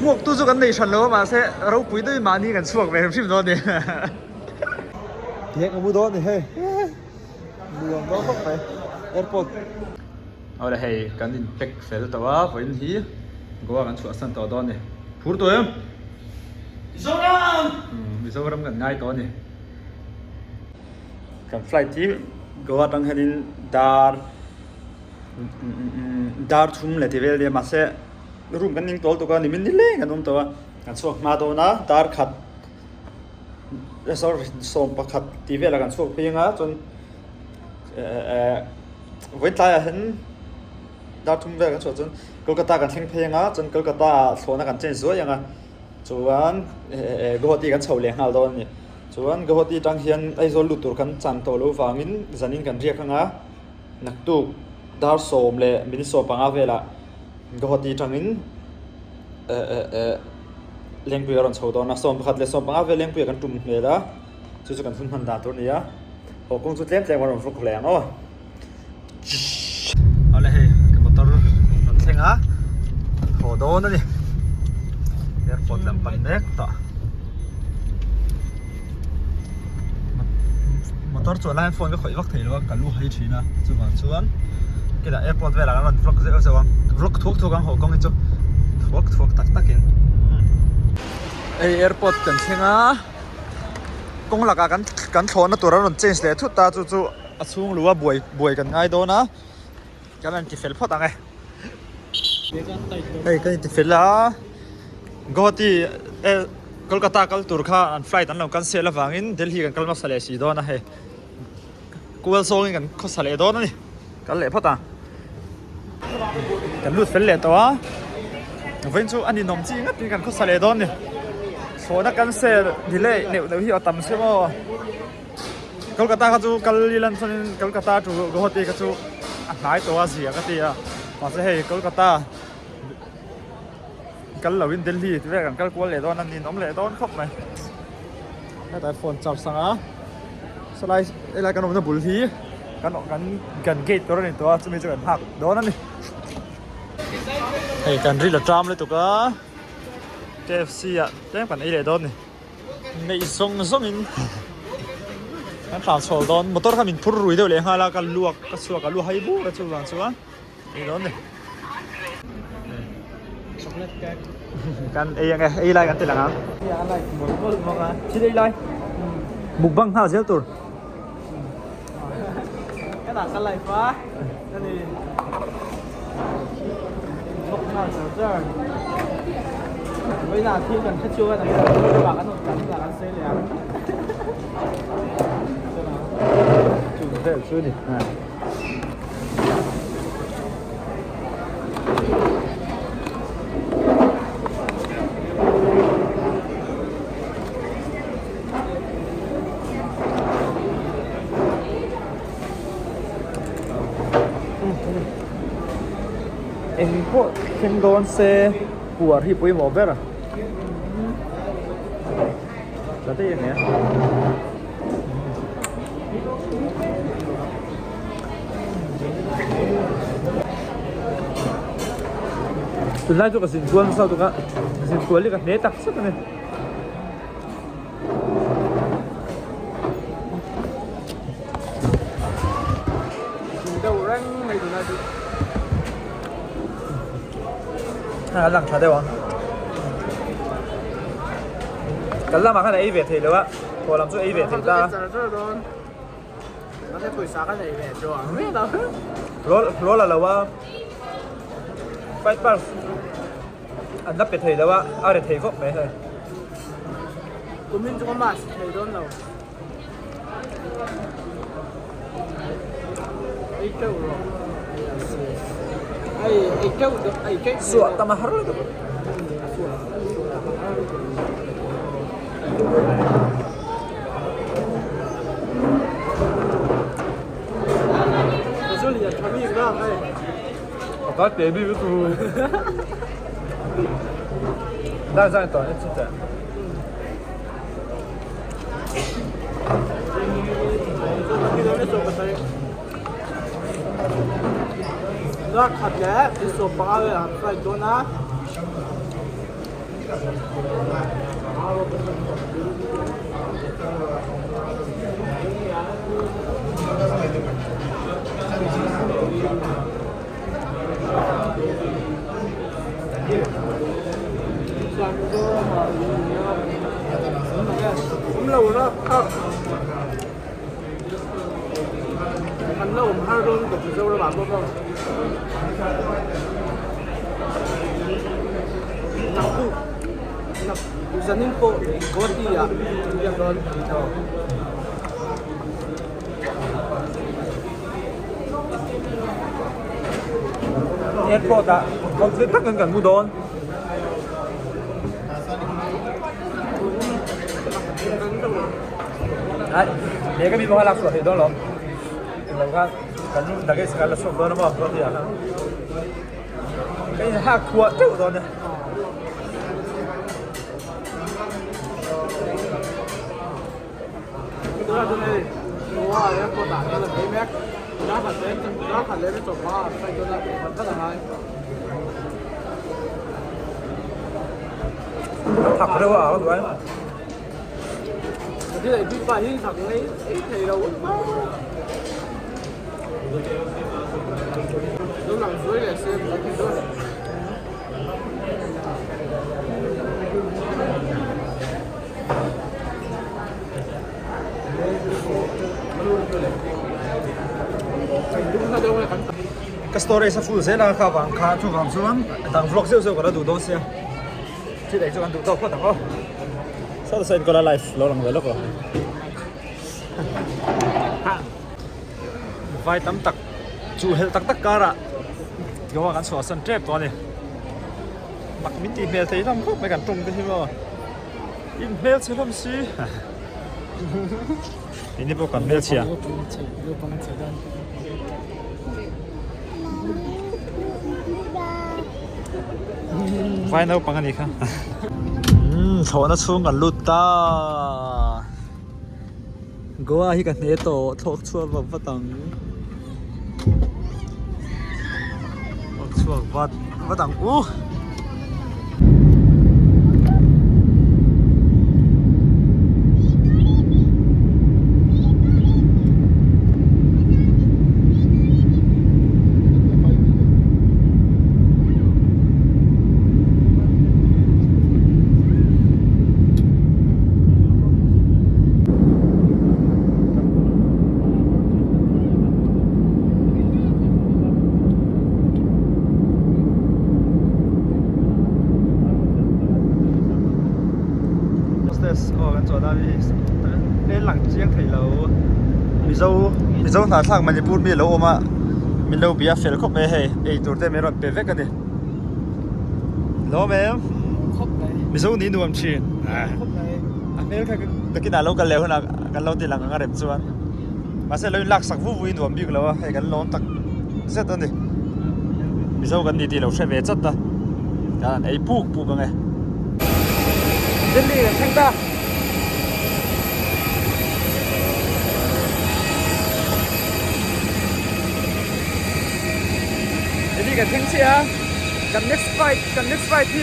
ngọc tu cho cái này sẵn lâu mà sẽ rau quý tôi mà đi gần chuộc về phim đó đi thì anh có mua đó thì hey mua đó không phải airport ở đây hey cái nhìn pack phải tao á với gì có cái chuộc sẵn tao đó này phút tôi em Mizoram gần ngay đó này cái flight tí có đang hình dar chum le tivel de ma se room kan ning tol to kan nimin le kan to kan so ma do na dar khat resort som pa khat tivel kan so pinga chon với tai hen dar chum ve kan so chon kolkata kan theng phenga chon kolkata sona kan chen zo yanga chuan gohati kan chho le ngal do ni chuan gohati tang hian aizol lutur kan chan to lo wangin zanin kan riak anga naktu dar som le min so panga vela gohati tangin lengpui ron chho na som khat le som panga ve lengpui kan tum me la chu kan hun han da to nia ho kong chu tlem tlem ron fruk leng o ale he ke motor ron thenga ho do na ni airport lam pan nek ta motor chu lai phone ko khoi vak thei lo ka lu hai thina chuan cái là airport về là nó vlog dễ sao vlog thuốc ăn hồ con ấy chứ thuốc tắc in airport cần xem á cũng là cái thôn nó tụi nó change để thút ta chú xuống lúa buổi cần ngay đó nó cái này chỉ phải phát tăng này cái này chỉ phải là Guwahati Kolkata kal Turkha and flight an lo cancel la wangin Delhi kan kalma sale si do na he kual song kan kho sale do na ni kan le phata kan lut fel le to a ven chu ani nom chi ngat kan kho sale do ni so na cancel delay ne hi atam se mo Kolkata ka chu kalilan son Kolkata to Guwahati ka chu ngai to a zia ka ti a ma se he Kolkata cái là bên Delhi thì về cái quan lệ đó anh nhìn nóng lệ đó khóc này cái tai phone chọc sang á slide đây là cái nó bùn khí cái nó gần gate đó này tôi cho mình cho gần học đó nó đi hay cần rất là tram lấy tụi cá KFC à cái phần ấy lệ đó này này song in cái phản xổ đó motor cái mình phun rùi đâu lệ hay là cái luộc hay bù cái chỗ vàng xuống cái đó này kan ai lai kan te langa ya lai mo ka chidei lai mukbang ha zel tur cái là cái lai fa cái này mốc na giờ bây giờ thiên cần hết chưa này là cái nồi cắn là cái xe liền chủ thể chưa đi em có thêm đón xe của hiệp với mỏ vét à? Là thế này. Từ nay tôi có xin quân sao tôi cả xin quân đi cả né tắc sức này. Đầu răng này tụi này lần thả đây cái là mà cái này về thì nữa cô làm cho ấy về thì ta nó sẽ tuổi sáng cái này về cho biết đâu lố là wa phải bắt anh đắp về thì đâu á ở đây thì có mấy thôi của mình cho mà thầy đó đâu ấy đâu rồi ai cái suat tambah haru tu. Betul ya, kami enggak ai. Apa baby itu? Dah jangan tahu, itu saja. Kita ni coba saya. Đó khát lẽ đi số ba về phải đó na cũng lâu đó ăn lâu mà hai luôn cũng dâu đó bạn không nấu cụ nấu dân ninh bộ có gì à việc đó airport à con sẽ tắc gần mu đón đấy để cái mình có làm sửa thì đó lắm làm cái đặc cái là sửa đó nó bảo có gì à cái hạt cuộn trước rồi này đó là đây wow airport à là cái mẹ giá phải lên chỗ ba phải cho là rất là hay thật đâu à các bạn cái này bị phải như thật ấy thầy đâu nó nằm dưới để xem cái đó cái story sẽ phụ sẽ là khá vàng khá chú vàng xuống đằng vlog siêu siêu có là đủ đâu xem chứ đấy cho ăn đủ đâu có thằng không sao là xem có là live lâu lắm rồi lúc rồi vai tắm tắc chú hết tắc tắc cả ra cái hoa gan sủa sân trép to này mặc mình tìm mail thấy lắm không mấy gan trùng cái gì mà email chứ không xí ini bukan mail sih ya vai nấu bằng gì không thôi nó xuống gần lụt ta goa hi kan ne to thok chual wa watang thok chual watang nên lặng chiếc thầy lâu mi dâu thả thằng Manipur mi lâu mà mình lâu bia phèn khóc mẹ hay ấy tuổi thế mẹ rồi bé vét cái này lâu mẹ mi dâu ní nuông chi mẹ cái nào lâu cái lều nào cái lâu thì là cái đẹp chuan mà sẽ lâu lạc sắc vui vui nuông biết lâu hay cái lâu tắc rất tốt đi mi dâu cái ní thì lâu sẽ về chất ta ấy buộc cái này đến đi là thanh ta đi cái thing xe cái next fight thì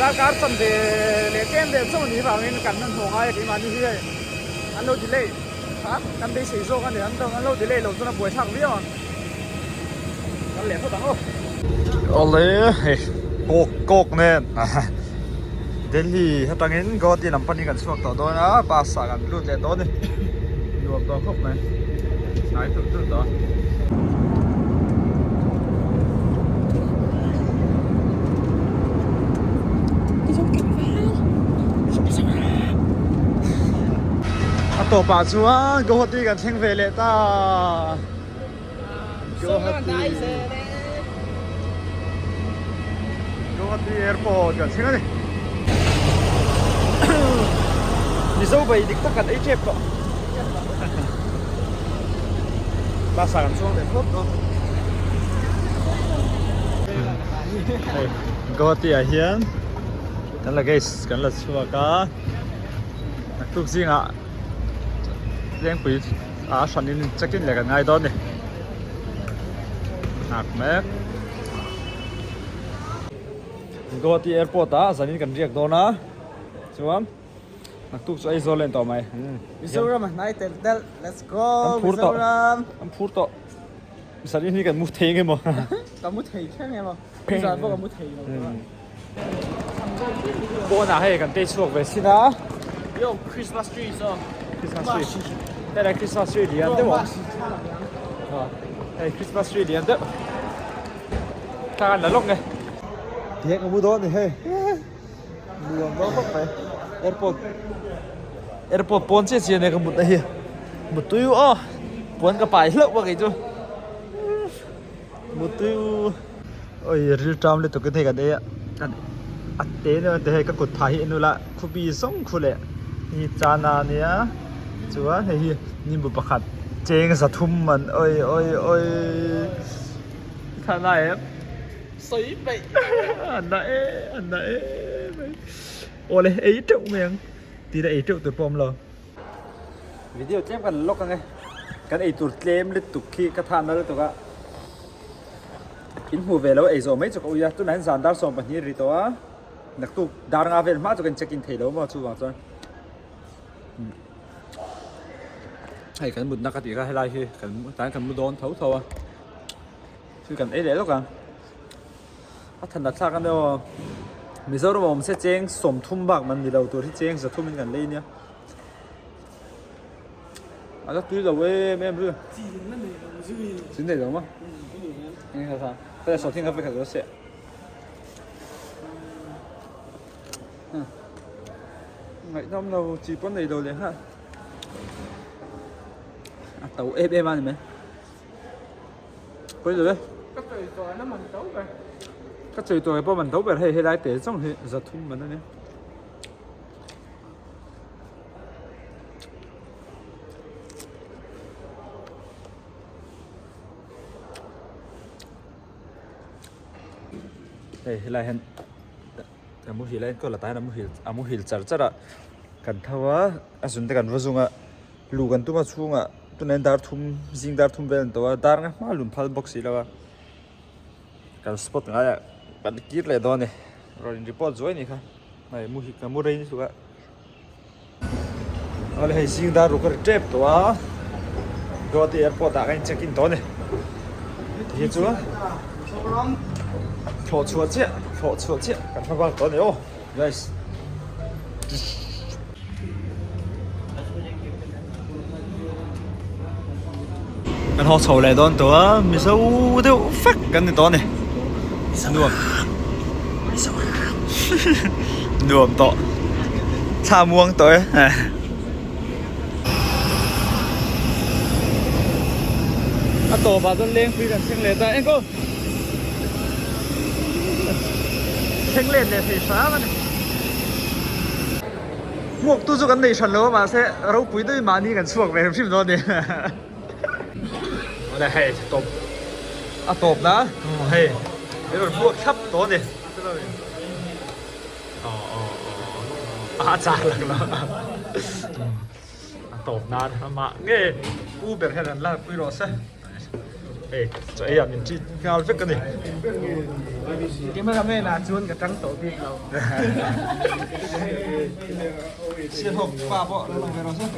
đã cả tuần để kem để xong đi vào nên cần nó thùng ai cái mà như thế anh lâu delay hả anh đi sử dụng anh để anh lâu delay lâu cho nó buổi thẳng biết không anh lẻ thôi thằng ơi oleh kok nen Delhi hatang in go ti lampani kan suak to do na pasa kan lut le to ni luak to khop này sai tu to tổ bà chúa go ti kan theng về lệ ta go ti airport kan theng ni ni zo bai dik ta kan ai chep to ba sa kan chuang le phot to go ti a hian kan la guys kan la chua ka tuk zinga leng pui a sanin check-in le kan ngai don ni nak mek go ti airport ta zanin kan riak do na chuan nak tu chu ai zol len to mai Mizoram night del let's go am phur to Mizoram am phur to zanin ni kan mu thei nge mo kamu thei khe nge mo Mizoram bo kamu thei mo bo na he kan te chuak ve sina yo Christmas tree so Christmas tree đây là Christmas tree liền đấy không đây Christmas tree liền đấy ta ăn là lúc này thì cái mua đó thì hey mua đó không phải airport bốn chiếc này cái một đây một túi bốn cái bài lợn vào cái chứ một túi ôi rêu tram lên tụi cái này đây ăn tế nữa thế cái cột thái nó là khu bị sống khu lệนี่จานาเนี่ยจัวเฮ้ยนี่บุปผาเจงสะทุ่มมันเอ้ยท่านไหนสีไปอันไหนโอ้เลยไอ้เจ้าเมียงตีได้ไอ้เจ้าตัวปอมเหรอวิดีโอเจมกันล็อกกันไงกันไอ้ตัวเจมเลยตุกขี้กระทานแล้วตัวก็อินหัวเวลแล้วไอ้โซไม่จุกอุ้ยตัวนั้นสารดาร์ส่งปัญญาริตัวนักตุกดาร์งอาเวลมาจุกันเช็คอินเทลมาชูวางจนhay cái một nắp cái gì cái hay lai khi cái tán cái một đòn thấu thầu à chứ cái ấy để lúc à thành đặt ra cái đó mình sau đó mình sẽ chén sổm thum bạc mình đi đầu tuổi thì chén sẽ thum mình gần lên nhá à cái túi đầu ấy mấy em chưa chín này đúng không anh thấy sao bây giờ sau thiên cái phải cái sẽ ngày năm đầu chỉ có này đầu liền ha tàu ép ăn mày có gì đấy các trời tuổi nó mình tấu rồi các trời tuổi bao mình tấu về hay lái té xong thì giật thun mình đó nhé đây lại hen mua hi lại có là tai là mua hi char char à cần thao á asun te kan vazunga lu kan tuma chunga tunen dar thum jing dar thum vel to dar nga ma lum phal box ilawa kan spot nga ya kan kir le do ne ro report join ni kha mai mu hi ka mu rein suga ale hai jing dar ro ka trap to a go ti airport da kan check in to ne hi chu phô chua che kan pha ba to ne o guys anh họ sầu lại đón tớ mình sâu đâu phát cái này to này nuông nuông to xa muông tới à tổ bà dân lên phi đàn xem lệ ta anh cô xem lệ này thì phá mà này muộc tu cho cái này sẵn lỡ mà sẽ rau quý tới mà đi gần suộc về phim đó này đây hay tôm à tôm đó hay cái rồi mua khắp đó này chả lần đó tôm nát mà nghe Uber hay là quy rồi sao ê cho em mình chỉ ngao rất cái này cái mà làm này là chuôn cái trắng tổ tiên đâu xin hộp ba bộ là về rồi sao